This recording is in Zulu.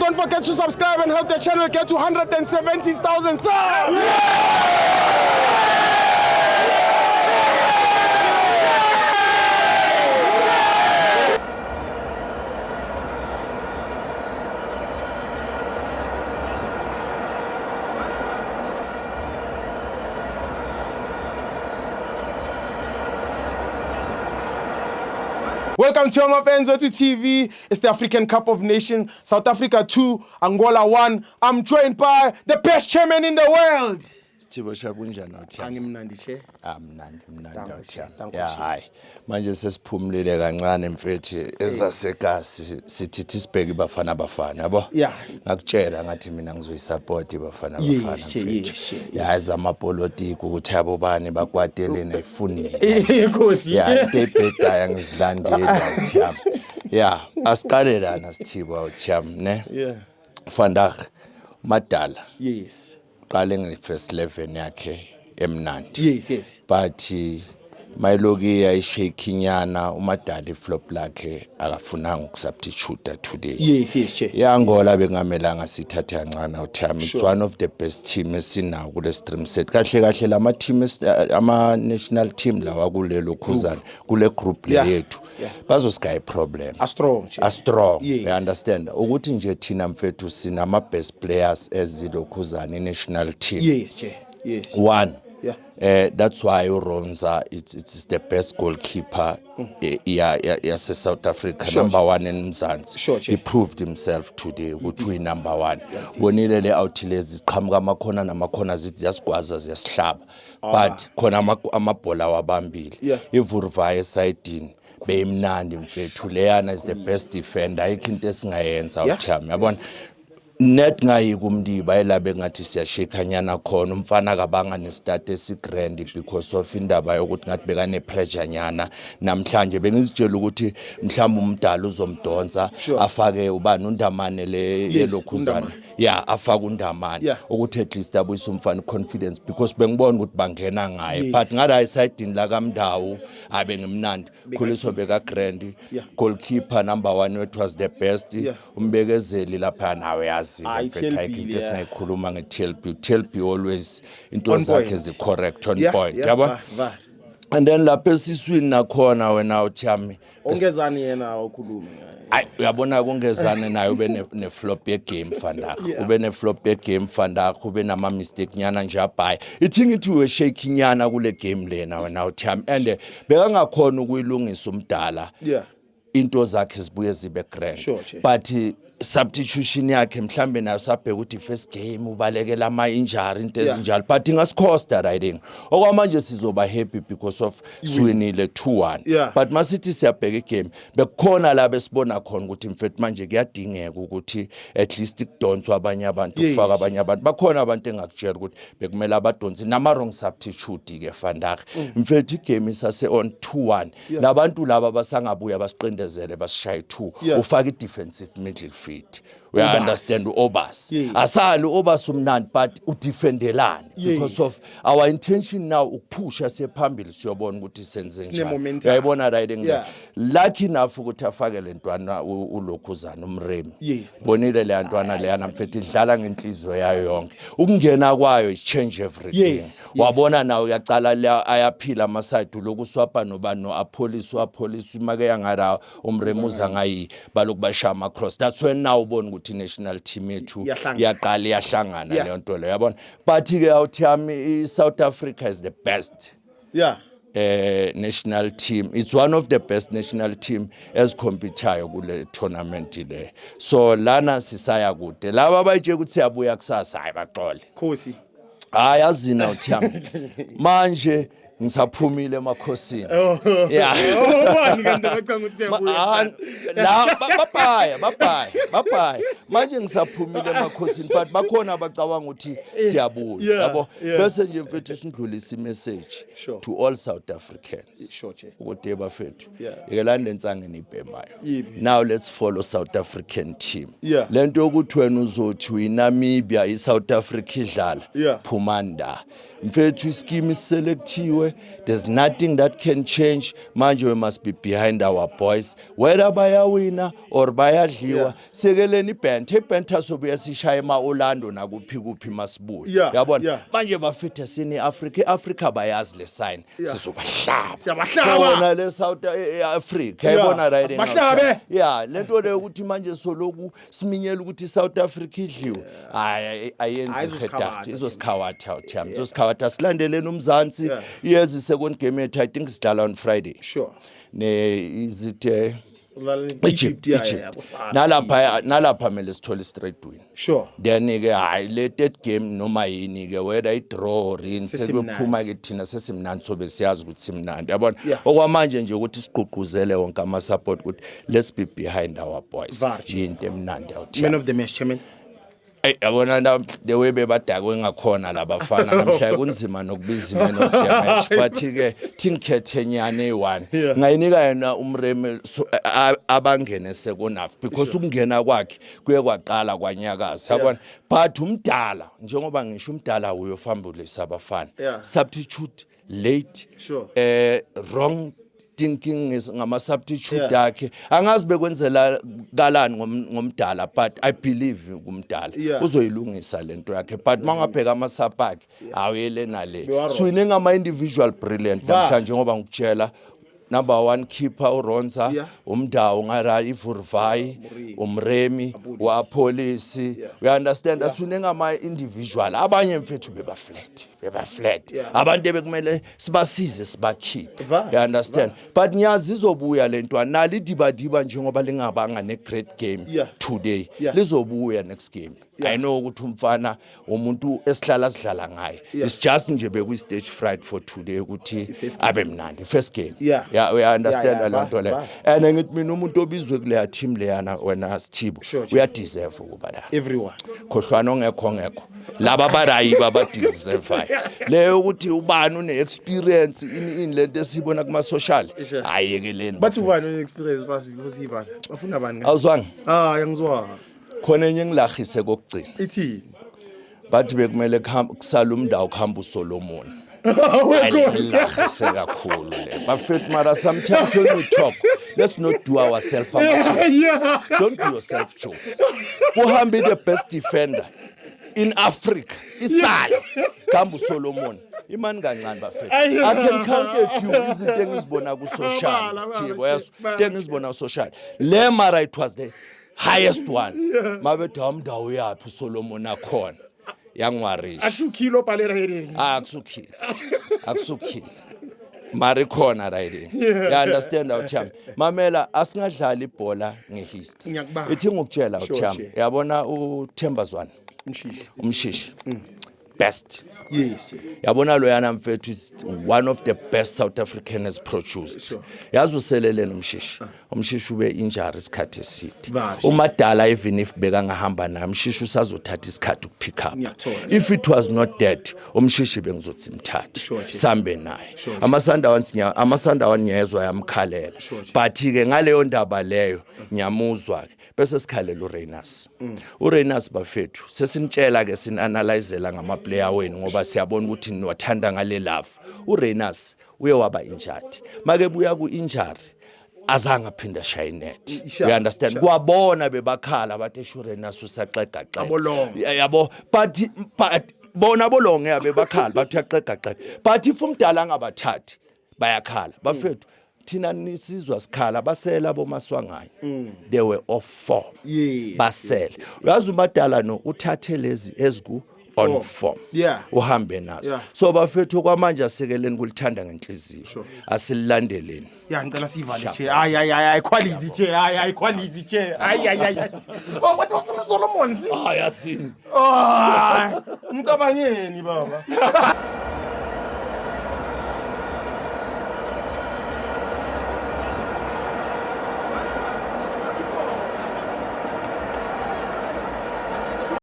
don't forget to subscribe and help the channel get to 170,000 subs. Welcome to Young Fans to TV. It's the African Cup of Nations. South Africa 2, Angola 1. I'm joined by the best chairman in the world. Sithibo shakunjani uthi? Angimnandi che. Mnandi uthi. Yeah, hayi. Manje sesiphumulile kancane mfethu ezasekasi sithi sibheke bafana yabo. Yeah. Ngakutshela ngathi mina ngizoyisupport bafana Yes. Yazi amapolitiki ukuthi abo bani bakwatele nefunile. Inkosi. Yeah, into ebhedaya ngizilandela uthi yami. Yeah, asiqale lana Sithibo uthi yami ne. Yeah. Vandag madala. Yes. Qale nge-first 11 yakhe emnandi. Yes. But mayiloki ayishakinyana umadali flop lakhe akafunanga ukusubstitute today. Yes, che. Yangola bengamelanga sithathe kancane uthami. It's one of the best team esinawo kule stream set. Kahle lama team ama national team lawa kulelo khuzana kule group lethu. Bazosky problem. A strong. Yes. You understand? Ukuthi nje thina mfethu sina ama best players ezilo khuzana national team. Yes, che. Yes. One. Yeah. That's why Ronza it's the best goalkeeper South Africa. Sure. Number one in Mzansi. Sure. He proved himself today ukuthi number one. Bonile le outlets ziqhamuka amakhona namakhona zithi ziyasigwaza ziyasihlaba. But khona amabhola wabambile. Ivurvaye sidini beyimnandi mfethu leyana is the best defender. Ayikho into esingayenza uthami. Yabona net ngayi kumndiba elabe ngathi siyashekhanyana khona umfana kabanga nestat esigrand because of indaba yokuthi ngathi bekane pressure nyana namhlanje bengizitshela ukuthi mhlawumbe umdala uzomdonsa afake ubani undamane le yelokhuzana afake undamane ukuthi at least abuyisa umfana confidence because bengibona ukuthi bangena ngaye but ngala side la kaMdawu abe ngimnandi khuliso beka grand goalkeeper number 1 it was the best umbekezeli lapha nawe yazi into singayikhuluma ngeTLP always into zakhe zi correct on point yabo and then lapha esiswini nakhona wena uthami ongezani yena okhuluma uyabona kongezane nayo ube ne flop ye game Vandag ube ne flop ye game Vandag ube nama mistake nyana nje abhayi ithingi ithi we shake nyana kule game lena wena uthami and bekangakhona ukuyilungisa umdala into zakhe zibuye zibe grand but substitution yakhe mhlambe nayo sabheka ukuthi first game ubalekela ama injury into ezinjalo but ingasikhosta riding okwamanje sizoba happy because of swinile 2-1 but masithi siyabheka igame bekukhona la besibona khona ukuthi mfethu manje kuyadingeka ukuthi at least kudonswa abanye abantu kufaka abanye abantu bakhona abantu engakutshela ukuthi bekumele abadonsi nama wrong substitute ke Vandag mfethu igame isase on 2-1 labantu laba basangabuya basiqindezele basishaye 2 ufaka i-defensive midfield. We understand Obas. Asali Obas umnandi but udefendelana because of our intention now ukupusha sephambili siyobona ukuthi senze njani. Uyayibona riding lucky enough ukuthi afake lentwana ulokhuzana umremi. Bonile le ntwana leyana mfethu idlala ngenhliziyo yayo yonke. Ukungena kwayo is change everything. Wabona nawo uyaqala la ayaphila amaside lokuswapa nobano apolice make yangara umremi uzangayi balokubashama cross. That's when now ubona ukuthi national team yethu yaqala yahlangana leyo nto leyo yabona but ke awuthami South Africa is the best national team. It's one of the best national team as competitor kule tournament le so lana sisaya kude laba bayithe ukuthi siyabuya kusasa hayi baqole Khosi ayazina uthami manje ngisaphumile emakhosini wani kanti bacanga ukuthi siyabuya la bye manje ngisaphumile emakhosini but bakhona abacabanga ukuthi siyabuya yabo bese nje mfethu sindlulisa imessage to all South Africans ukuthi bafethu ikelande nsangeni ibhemayo now let's follow South African team lento yokuthi wena uzothi uyiNamibia iSouth Africa idlala phumanda mfethu ischeme iselectiwe kudliwe. There's nothing that can change. Manje we must be behind our boys. Whether bayawina or bayadliwa. Sekeleni ibhenta sobuya sishaya ema-Orlando nakuphi kuphi masibuye. Yabona? Manje bafithe sini Africa bayazi le sign. Sizobahlaba. Siyabahlaba. Le South Africa. Yabona right now. Bahlabe. Yeah, lento le ukuthi manje soloku siminyela ukuthi South Africa idliwe. Ayenzi gedakti. Izosikhawathi awuthiyami. Izosikhawathi silandeleni uMzansi. Yes, the second game I think sidlala on Friday. Sure. Is it Egypt. Nalapha mele sithole straight win. Sure. Then ke hayi le third game noma yini ke whether I draw or in sekuphuma ke thina sesimnandi sobe siyazi ukuthi simnandi. Yabona okwamanje nje ukuthi sigqugquzele wonke ama support ukuthi let's be behind our boys. Into emnandi awuthi. Man of the match, chairman. Yabona na the way bebadakwe ngakhona labafana namhlanje kunzima nokubiza man of the match but ke thingikhethe nyane e1 ngayinika yena umreme abangene second half because ukungena kwakhe kuye kwaqala kwanyakaza yabona but umdala njengoba ngisho umdala uyofambulisa abafana substitute late wrong thinking is ngama substitute yakhe angazi bekwenzela kalani ngomdala but I believe kumdala uzoyilungisa lento yakhe but mangabheka ama sapaki awuyele nale so inengama individual brilliant namhlanje ngoba ngikutshela number 1 keeper uRonza umdawu ngara iVurvai umremi wapolisi we understand asunengama individual abanye mfethu beba flat abantu bekumele sibasize sibakhiphe you understand but nyazi izobuya lento nali diba njengoba lingabanga ne great game today lizobuya next game I know ukuthi umfana umuntu esihlala sidlala ngaye it's just nje bekwi stage fright for today ukuthi abe mnandi first game we understand lento le and ngithi mina umuntu obizwe kule team leyana wena Sithibo uya deserve ukuba la everyone khohlwana ongekho laba barayi baba deserve leyo ukuthi ubani une experience in lento esibona kuma social ayekeleni but ubani une experience because ibani bafuna abani awuzwanga yangizwa khona enye ngilahise kokugcina ithi bathi bekumele kusala umndawo khamba uSolomon ngilahise kakhulu le bafethu mara sometimes when we talk let's not do ourselves don't do yourself jokes uhambe the best defender in Africa isala khamba uSolomon imani kancane bafethu I can count a few izinto engizibona ku social Sithibo yaso engizibona ku social le mara it was the highest one mabethu amdawo yapi uSolomon akhona yangwarisha akusukhilo palera heading akusukhila mari khona right you understand awuthami mamela asingadlala ibhola ngehistory ithi ngokutshela awuthami yabona uThembazwana umshishi best yabona lo yana mfethu is one of the best South African has produced yazi uselelene umshishi ube injury isikhathi eside umadala even if beka ngahamba naye umshishi usazothatha isikhathi ukupick up if it was not that umshishi bengizothi simthathe sambe naye amasanda nyezwa yamkhalela but ke ngaleyo ndaba leyo nyamuzwa ke bese sikhalela uReynolds bafethu sesinitshela ke sinanalyzela ngama player wenu ngoba siyabona ukuthi niwathanda ngale love uReynolds uye waba injured make buya ku injury azange aphinda shaya net you understand kwabona bebakhala bathi uReynolds usaxega yabo but bona bolonge yabe bakhala bathi uyaxega but if umdala angabathathi bayakhala bafethu thina nisizwa sikhala basela bomaswanganye they were off form basela uyazi umadala no uthathe lezi eziku on form uhambe nazo so bafethu kwamanje asekeleni kulithanda ngenhliziyo asililandeleni ngicela sivale nje ay quality nje ay quality nje ay oh what wafuna Solomon yasini ngicabangeni baba